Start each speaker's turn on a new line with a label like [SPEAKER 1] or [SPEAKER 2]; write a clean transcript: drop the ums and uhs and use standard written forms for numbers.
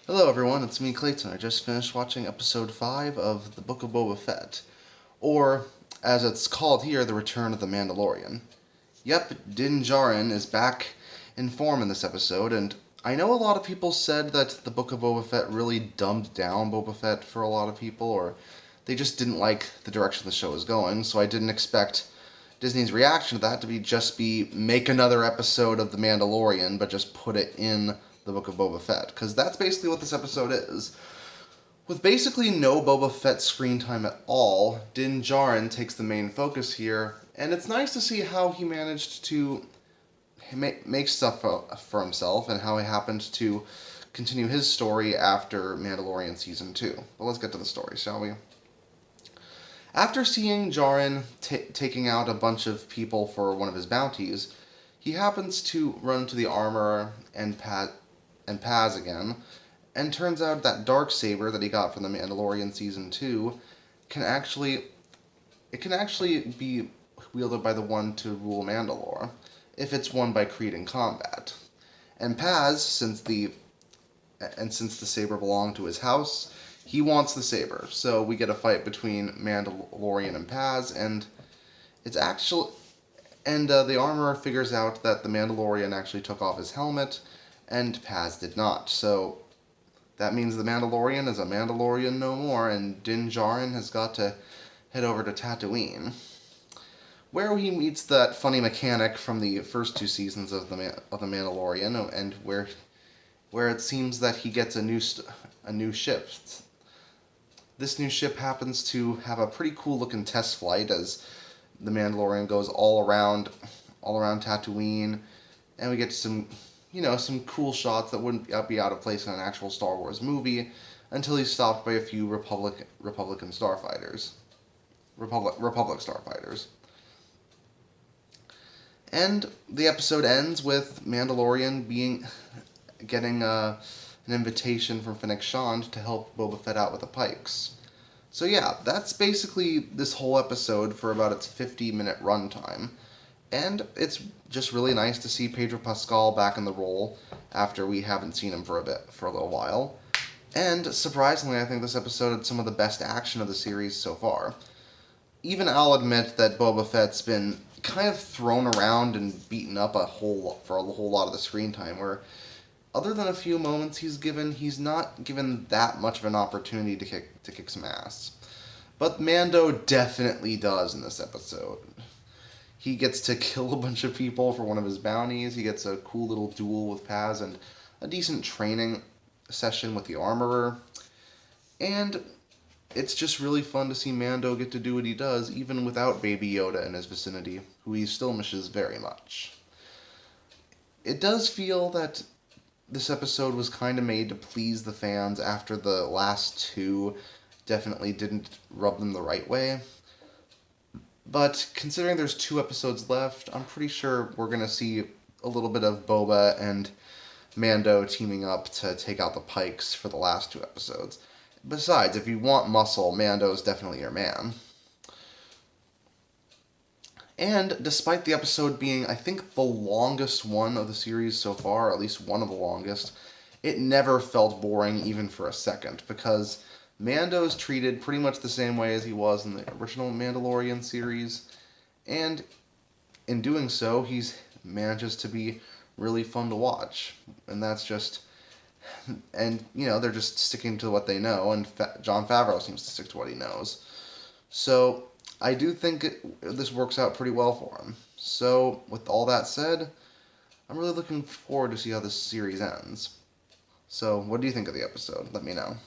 [SPEAKER 1] Hello everyone, it's me Clayton. I just finished watching episode 5 of the Book of Boba Fett, or, as it's called here, The Return of the Mandalorian. Yep, Djarin is back in form in this episode, and I know a lot of people said that the Book of Boba Fett really dumbed down Boba Fett for a lot of people, or they just didn't like the direction the show was going, so I didn't expect Disney's reaction to that to be make another episode of The Mandalorian, but just put it in the Book of Boba Fett, because that's basically what this episode is. With basically no Boba Fett screen time at all, Din Djarin takes the main focus here, and it's nice to see how he managed to make stuff for himself and how he happened to continue his story after Mandalorian Season 2. But let's get to the story, shall we? After seeing Djarin taking out a bunch of people for one of his bounties, he happens to run to the armorer and Paz again, and turns out that dark saber that he got from the Mandalorian Season 2 can actually be wielded by the one to rule Mandalore, if it's won by Creed in combat. And Paz, since the saber belonged to his house, he wants the saber. So we get a fight between Mandalorian and Paz, and the armorer figures out that the Mandalorian actually took off his helmet, and Paz did not. So that means the Mandalorian is a Mandalorian no more, and Din Djarin has got to head over to Tatooine, where he meets that funny mechanic from the first two seasons of the Mandalorian, and where it seems that he gets a new ship. This new ship happens to have a pretty cool looking test flight as the Mandalorian goes all around Tatooine, and we get some cool shots that wouldn't be out of place in an actual Star Wars movie until he's stopped by a few Republic starfighters. Republic starfighters. And the episode ends with Mandalorian getting an invitation from Fennec Shand to help Boba Fett out with the Pikes. So yeah, that's basically this whole episode for about its 50-minute runtime. And it's just really nice to see Pedro Pascal back in the role after we haven't seen him for a little while. And surprisingly, I think this episode had some of the best action of the series so far. Even I'll admit that Boba Fett's been kind of thrown around and beaten up for a whole lot of the screen time, where other than a few moments he's not given that much of an opportunity to kick some ass. But Mando definitely does in this episode. He gets to kill a bunch of people for one of his bounties. He gets a cool little duel with Paz and a decent training session with the armorer. And it's just really fun to see Mando get to do what he does, even without Baby Yoda in his vicinity, who he still misses very much. It does feel that this episode was kind of made to please the fans after the last two definitely didn't rub them the right way. But considering there's 2 episodes left, I'm pretty sure we're going to see a little bit of Boba and Mando teaming up to take out the Pikes for the last 2 episodes. Besides, if you want muscle, Mando's definitely your man. And despite the episode being, I think, the longest one of the series so far, or at least one of the longest, it never felt boring even for a second, because Mando's treated pretty much the same way as he was in the original Mandalorian series, and in doing so, he manages to be really fun to watch. And that's just... And, they're just sticking to what they know, and Jon Favreau seems to stick to what he knows. So, I do think this works out pretty well for him. So, with all that said, I'm really looking forward to see how this series ends. So, what do you think of the episode? Let me know.